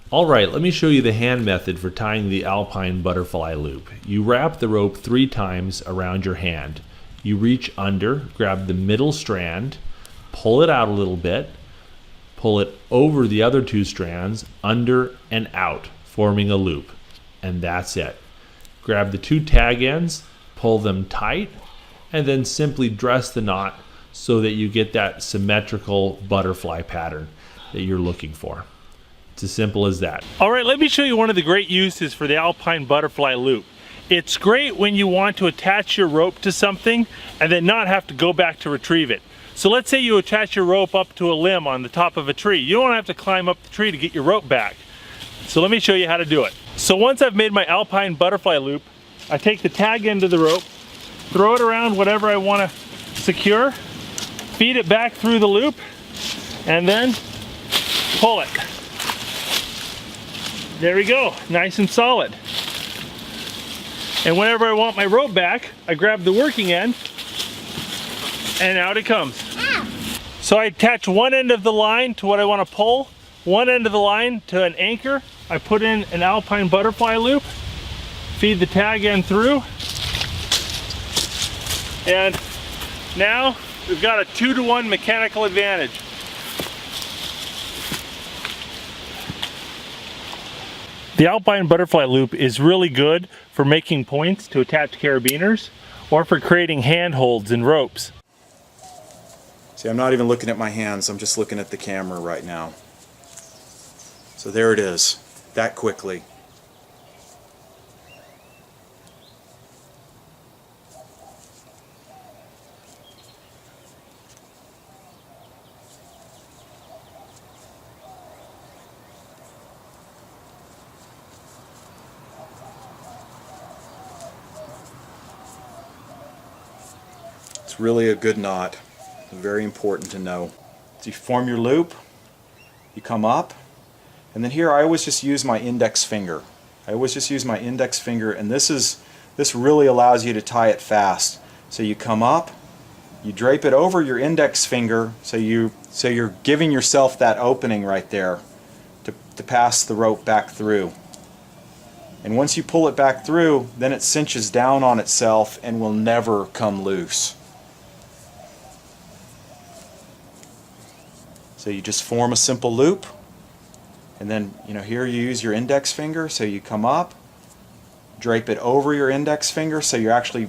Alright, let me show you the hand method for tying the Alpine butterfly loop. You wrap the rope 3 times around your hand. You reach under, grab the middle strand, pull it out a little bit, pull it over the other 2 strands, under and out, forming a loop. And that's it. Grab the 2 tag ends, pull them tight, and then simply dress the knot so that you get that symmetrical butterfly pattern that you're looking for. It's as simple as that. All right, let me show you one of the great uses for the Alpine butterfly loop. It's great when you want to attach your rope to something and then not have to go back to retrieve it. So let's say you attach your rope up to a limb on the top of a tree. You don't have to climb up the tree to get your rope back. So let me show you how to do it. So once I've made my Alpine butterfly loop, I take the tag end of the rope, throw it around whatever I want to secure, feed it back through the loop, and then pull it. There we go, nice and solid. And whenever I want my rope back, I grab the working end and out it comes. So I attach one end of the line to what I want to pull, one end of the line to an anchor. I put in an Alpine butterfly loop, feed the tag end through, and now we've got a 2-to-1 mechanical advantage. The Alpine butterfly loop is really good for making points to attach carabiners or for creating handholds in ropes. See, I'm not even looking at my hands, I'm just looking at the camera right now. So there it is, that quickly. It's really a good knot, very important to know. So you form your loop, you come up, and then here I always just use my index finger. And this really allows you to tie it fast. So you come up, you drape it over your index finger, so you're giving yourself that opening right there to pass the rope back through. And once you pull it back through, then it cinches down on itself and will never come loose. So you just form a simple loop, and then here you use your index finger, so you come up, drape it over your index finger, so you're actually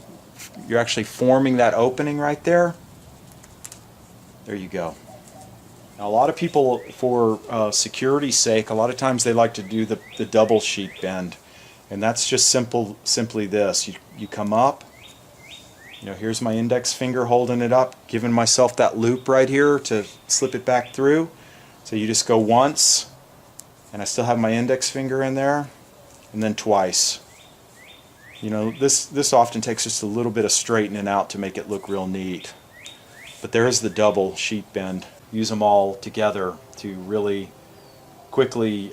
forming that opening right there. There you go. Now a lot of people, for security's sake, a lot of times they like to do the double sheet bend, and that's just simply this. You come up. Here's my index finger holding it up, giving myself that loop right here to slip it back through. So you just go once, and I still have my index finger in there, and then twice. This often takes just a little bit of straightening out to make it look real neat. But there is the double sheet bend. Use them all together to really quickly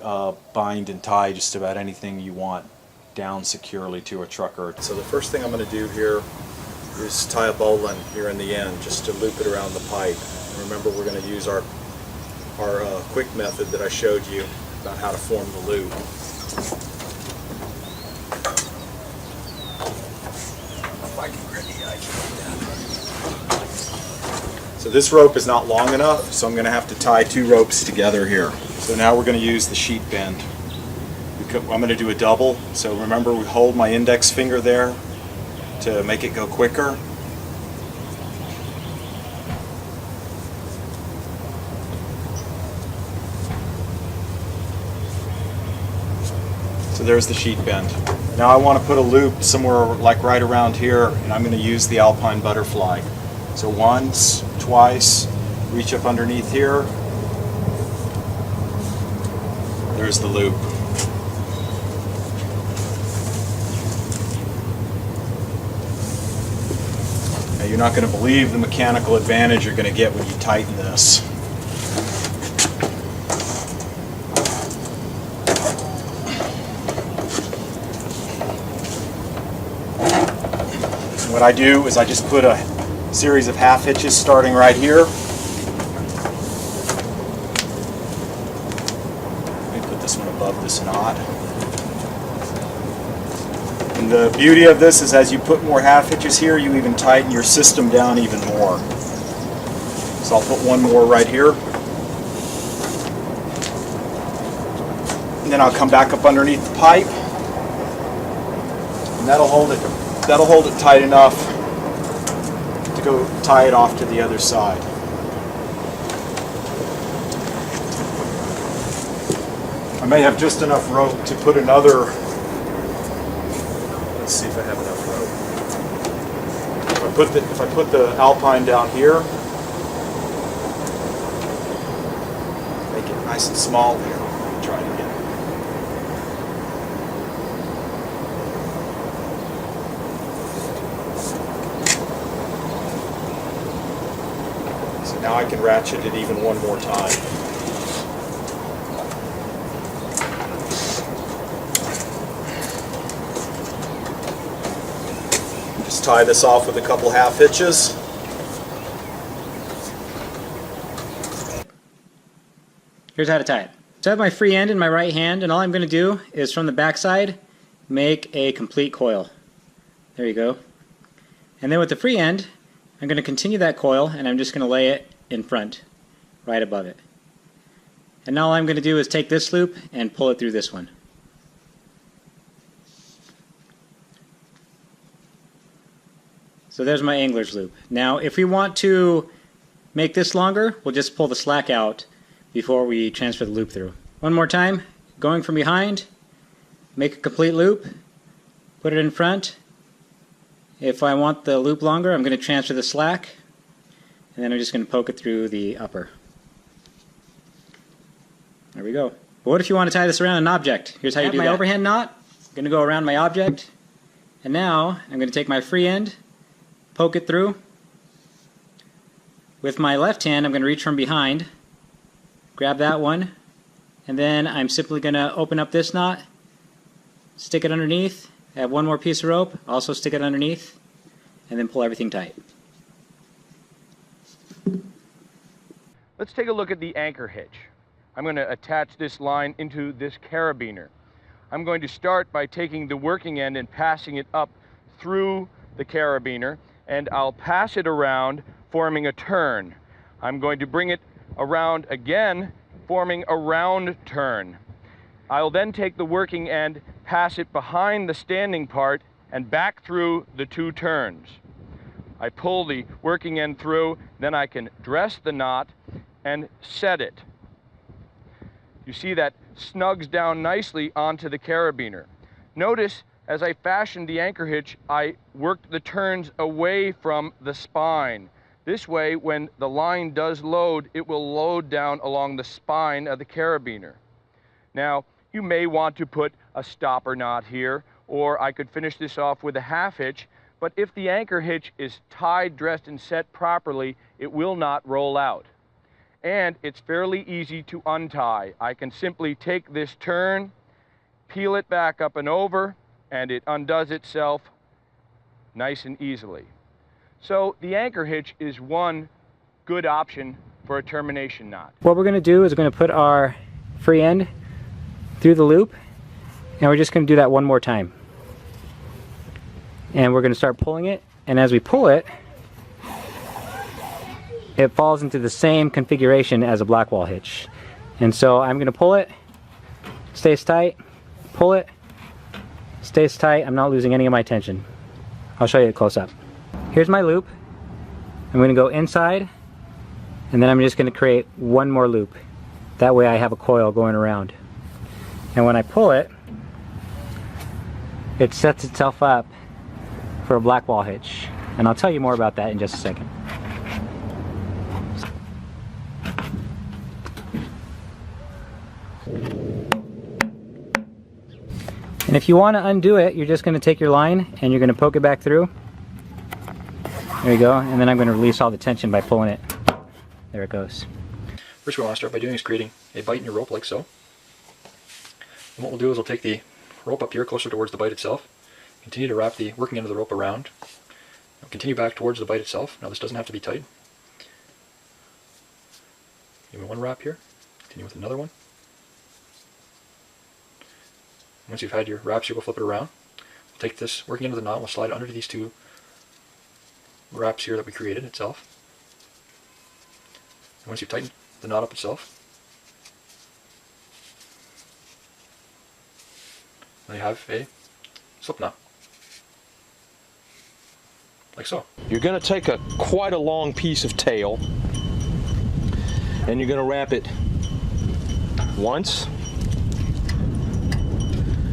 bind and tie just about anything you want down securely to a trucker. So the first thing I'm going to do here is tie a bowline here in the end, just to loop it around the pipe. And remember, we're going to use our quick method that I showed you about how to form the loop. If I can ready, I can do that. So this rope is not long enough, so I'm going to have to tie 2 ropes together here. So now we're going to use the sheet bend. I'm going to do a double. So remember, we hold my index finger there to make it go quicker. So there's the sheet bend. Now I want to put a loop somewhere like right around here, and I'm going to use the Alpine butterfly. So once, twice, reach up underneath here. There's the loop. You're not going to believe the mechanical advantage you're going to get when you tighten this. And what I do is I just put a series of half hitches starting right here. Let me put this one above this knot. And the beauty of this is as you put more half hitches here, you even tighten your system down even more. So I'll put one more right here. And then I'll come back up underneath the pipe. And that'll hold it tight enough to go tie it off to the other side. I may have just enough rope to put another. Let's see if I have enough rope. If I put the Alpine down here, make it nice and small there. Let me try it again. So now I can ratchet it even one more time. Tie this off with a couple half hitches. Here's how to tie it. So I have my free end in my right hand, and all I'm going to do is from the back side make a complete coil. There you go. And then with the free end, I'm going to continue that coil, and I'm just going to lay it in front, right above it. And now all I'm going to do is take this loop and pull it through this one. So there's my angler's loop. Now if we want to make this longer, we'll just pull the slack out before we transfer the loop through. One more time, going from behind, make a complete loop, put it in front. If I want the loop longer, I'm going to transfer the slack, and then I'm just going to poke it through the upper. There we go. But what if you want to tie this around an object? Here's how you do that. I have my overhand knot. I'm going to go around my object, and now I'm going to take my free end, poke it through. With my left hand, I'm going to reach from behind, grab that one, and then I'm simply going to open up this knot, stick it underneath, have one more piece of rope, also stick it underneath, and then pull everything tight. Let's take a look at the anchor hitch. I'm going to attach this line into this carabiner. I'm going to start by taking the working end and passing it up through the carabiner, and I'll pass it around, forming a turn. I'm going to bring it around again, forming a round turn. I'll then take the working end, pass it behind the standing part, and back through the two turns. I pull the working end through, then I can dress the knot and set it. You see that snugs down nicely onto the carabiner. Notice as I fashioned the anchor hitch, I worked the turns away from the spine. This way, when the line does load, it will load down along the spine of the carabiner. Now, you may want to put a stopper knot here, or I could finish this off with a half hitch, but if the anchor hitch is tied, dressed, and set properly, it will not roll out. And it's fairly easy to untie. I can simply take this turn, peel it back up and over, and it undoes itself nice and easily. So the anchor hitch is one good option for a termination knot. What we're going to do is we're going to put our free end through the loop, and we're just going to do that one more time. And we're going to start pulling it, and as we pull it, it falls into the same configuration as a black wall hitch. And so I'm going to pull it, stays tight, pull it, stays tight. I'm not losing any of my tension. I'll show you it close up. Here's my loop. I'm going to go inside, and then I'm just going to create one more loop. That way I have a coil going around. And when I pull it, it sets itself up for a black wall hitch. And I'll tell you more about that in just a second. And if you want to undo it, you're just going to take your line and you're going to poke it back through. There you go. And then I'm going to release all the tension by pulling it. There it goes. First, what we want to start by doing is creating a bite in your rope like so. And what we'll do is we'll take the rope up here closer towards the bite itself, continue to wrap the working end of the rope around, and continue back towards the bite itself. Now this doesn't have to be tight. Give me one wrap here, continue with another one. Once you've had your wraps here, we'll flip it around. We'll take this working end of the knot, we'll slide it under these two wraps here that we created itself. And once you've tightened the knot up itself, now you have a slip knot. Like so. You're going to take quite a long piece of tail and you're going to wrap it once,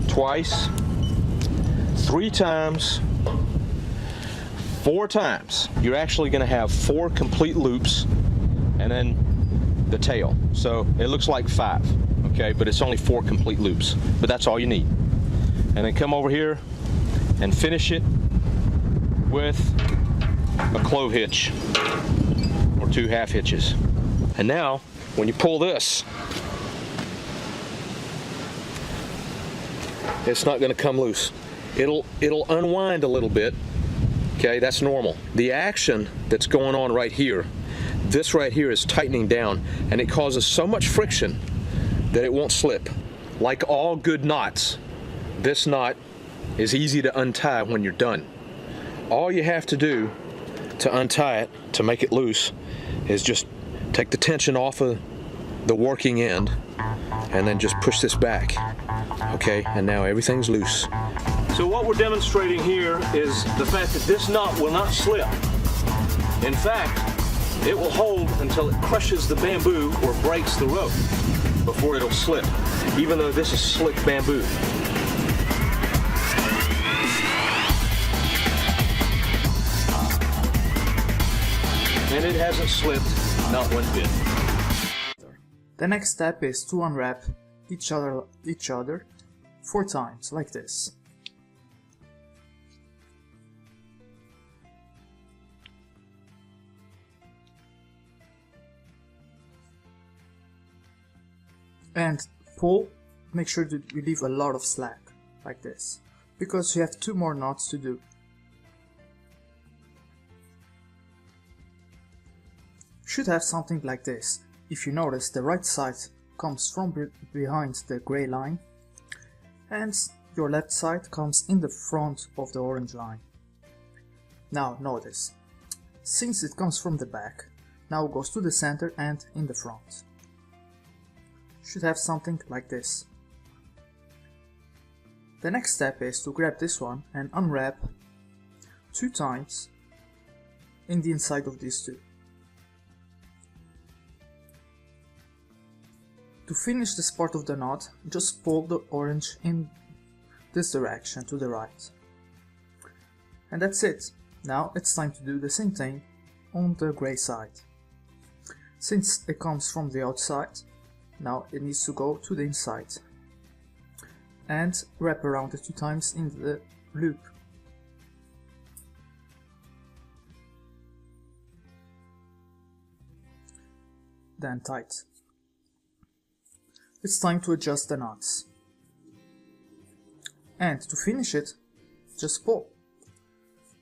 twice, 3 times, 4 times. You're actually going to have 4 complete loops and then the tail. So it looks like 5, okay, but it's only 4 complete loops. But that's all you need. And then come over here and finish it with a clove hitch or 2 half hitches. And now when you pull this, it's not going to come loose. It'll unwind a little bit. Okay, that's normal. The action that's going on right here, this right here is tightening down, and it causes so much friction that it won't slip. Like all good knots, this knot is easy to untie when you're done. All you have to do to untie it, to make it loose, is just take the tension off of the working end and then just push this back. Okay, and now everything's loose. So what we're demonstrating here is the fact that this knot will not slip. In fact, it will hold until it crushes the bamboo or breaks the rope before it'll slip, even though this is slick bamboo. And it hasn't slipped, not one bit. The next step is to unwrap each other 4 times, like this. And pull, make sure that you leave a lot of slack, like this, because you have 2 more knots to do. Should have something like this. If you notice, the right side comes from behind the gray line and your left side comes in the front of the orange line. Now notice, since it comes from the back, now it goes to the center and in the front. Should have something like this. The next step is to grab this one and unwrap 2 times in the inside of these 2. To finish this part of the knot, just pull the orange in this direction to the right. And that's it. Now it's time to do the same thing on the gray side. Since it comes from the outside, now it needs to go to the inside. And wrap around it 2 times in the loop. Then tight. It's time to adjust the knots. And to finish it, just pull.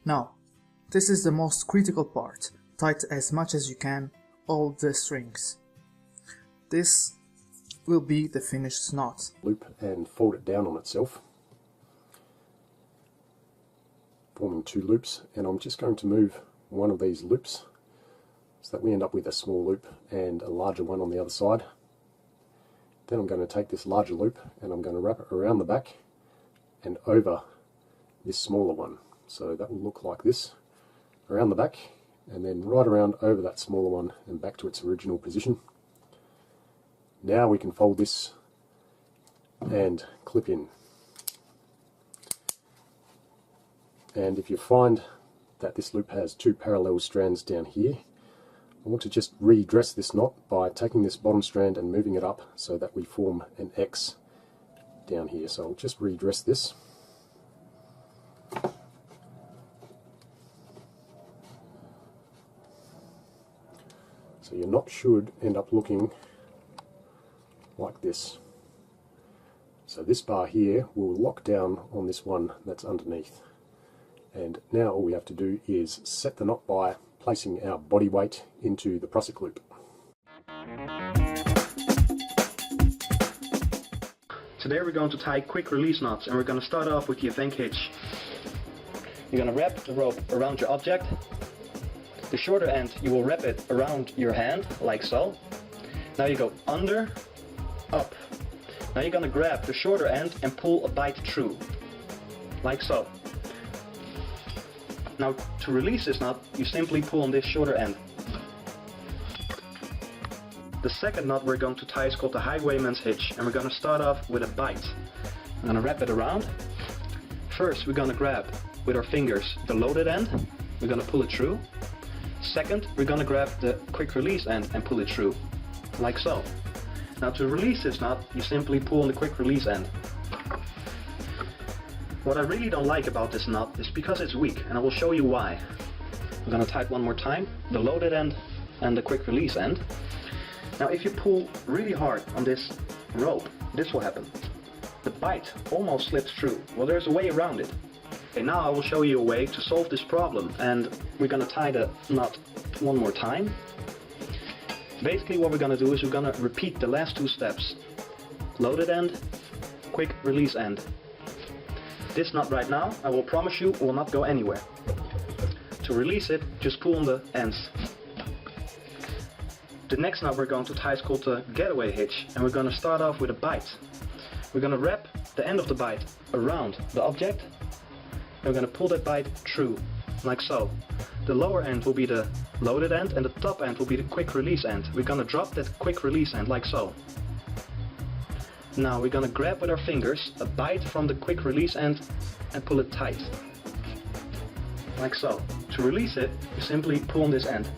Now, this is the most critical part. Tighten as much as you can all the strings. This will be the finished knot. Loop and fold it down on itself, forming 2 loops, and I'm just going to move one of these loops so that we end up with a small loop and a larger one on the other side. Then I'm going to take this larger loop and I'm going to wrap it around the back and over this smaller one. So that will look like this, around the back and then right around over that smaller one and back to its original position. Now we can fold this and clip in. And if you find that this loop has 2 parallel strands down here, I want to just redress this knot by taking this bottom strand and moving it up so that we form an X down here. So I'll just redress this. So your knot should end up looking like this. So this bar here will lock down on this one that's underneath. And now all we have to do is set the knot by placing our body weight into the Prusik loop. Today we're going to tie quick release knots, and we're going to start off with the event hitch. You're going to wrap the rope around your object. The shorter end, you will wrap it around your hand, like so. Now you go under, up. Now you're going to grab the shorter end and pull a bite through, like so. Now to release this knot, you simply pull on this shorter end. The second knot we're going to tie is called the highwayman's hitch, and we're going to start off with a bite. I'm going to wrap it around. First we're going to grab with our fingers the loaded end, we're going to pull it through. Second, we're going to grab the quick release end and pull it through, like so. Now to release this knot, you simply pull on the quick release end. What I really don't like about this knot is because it's weak, and I will show you why. I'm going to tie it one more time, the loaded end and the quick release end. Now if you pull really hard on this rope, this will happen. The bite almost slips through. Well, there's a way around it. Okay, now I will show you a way to solve this problem, and we're going to tie the knot one more time. Basically what we're going to do is we're going to repeat the last two steps. Loaded end, quick release end. This knot right now, I will promise you, will not go anywhere. To release it, just pull on the ends. The next knot we're going to tie is called the Getaway hitch, and we're going to start off with a bite. We're going to wrap the end of the bite around the object, and we're going to pull that bite through, like so. The lower end will be the loaded end, and the top end will be the quick release end. We're going to drop that quick release end, like so. Now we're going to grab with our fingers a bite from the quick release end and pull it tight, like so. To release it, you simply pull on this end.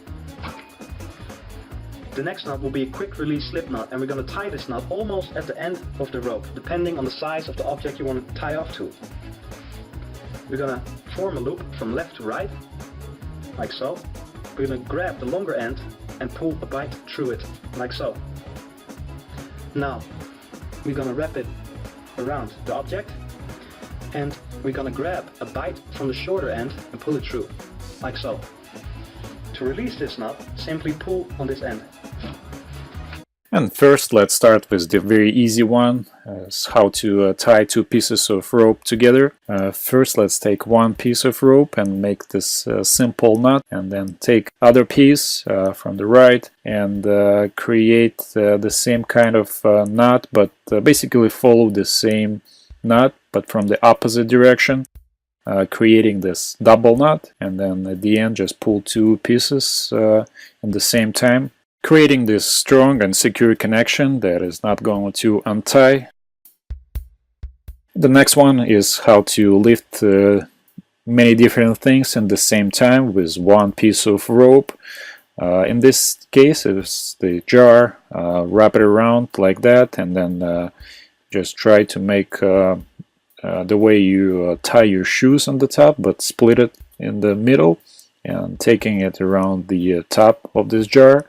The next knot will be a quick release slip knot, and we're going to tie this knot almost at the end of the rope, depending on the size of the object you want to tie off to. We're going to form a loop from left to right, like so. We're going to grab the longer end and pull a bite through it, like so. Now, we're going to wrap it around the object, and we're going to grab a bite from the shorter end and pull it through, like so. To release this knot, simply pull on this end. And first let's start with the very easy one, how to tie two pieces of rope together. First let's take one piece of rope and make this simple knot, and then take other piece from the right and create the same kind of knot, but basically follow the same knot but from the opposite direction, creating this double knot, and then at the end just pull two pieces at the same time, creating this strong and secure connection that is not going to untie. The next one is how to lift many different things at the same time with one piece of rope. In this case it's the jar. Wrap it around like that, and then just try to make the way you tie your shoes on the top, but split it in the middle and taking it around the top of this jar,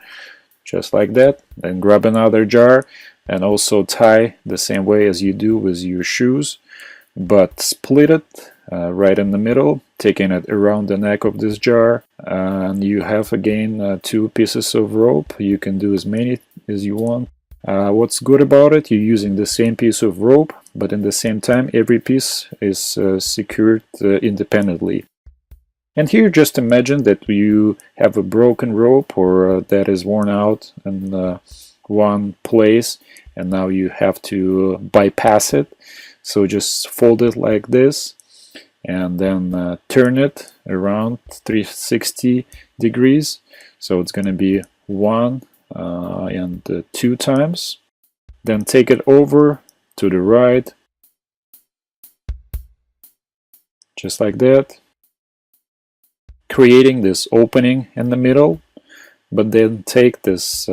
just like that. Then grab another jar and also tie the same way as you do with your shoes, but split it right in the middle, taking it around the neck of this jar, and you have again two pieces of rope. You can do as many as you want. What's good about it, you're using the same piece of rope, but in the same time every piece is secured independently. And here just imagine that you have a broken rope, or that is worn out in one place, and now you have to bypass it. So just fold it like this, and then turn it around 360 degrees. So it's going to be 1 and 2 times. Then take it over to the right, just like that, creating this opening in the middle. But then take this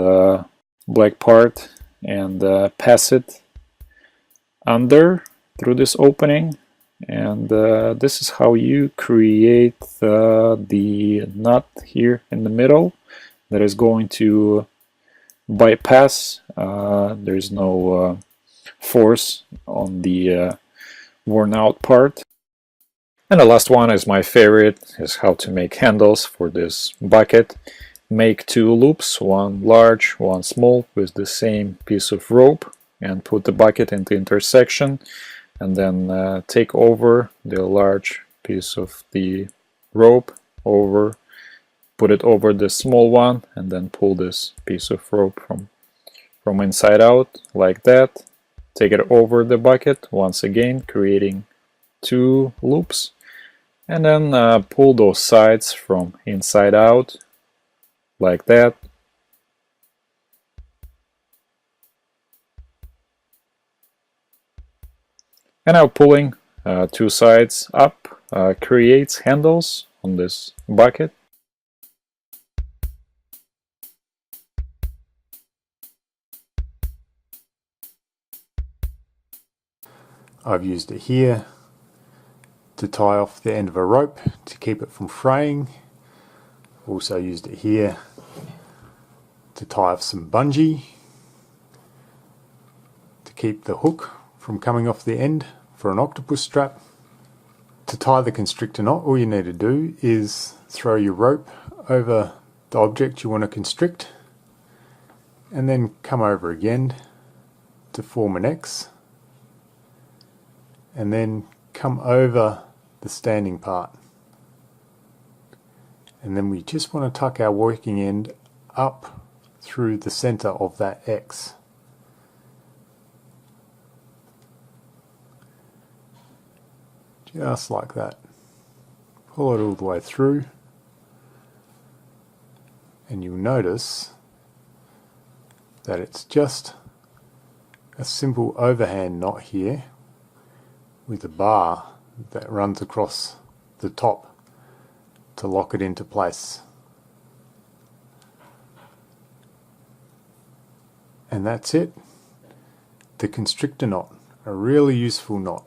black part and pass it under through this opening, and this is how you create the knot here in the middle that is going to bypass. There's no force on the worn out part. And the last one is my favorite, is how to make handles for this bucket. Make 2 loops, one large, one small, with the same piece of rope. and put the bucket in the intersection, and then take over the large piece of the rope over, put it over the small one, and then pull this piece of rope from inside out like that. Take it over the bucket once again, creating 2 loops, and then pull those sides from inside out like that. And now pulling 2 sides up creates handles on this bucket. I've used it here to tie off the end of a rope to keep it from fraying. Also used it here to tie off some bungee to keep the hook from coming off the end for an octopus strap. To tie the constrictor knot, all you need to do is throw your rope over the object you want to constrict and then come over again to form an X, and then come over the standing part, and then we just want to tuck our working end up through the center of that X. Just like that. Pull it all the way through, and you'll notice that it's just a simple overhand knot here with a bar that runs across the top to lock it into place. And that's it. The constrictor knot, a really useful knot.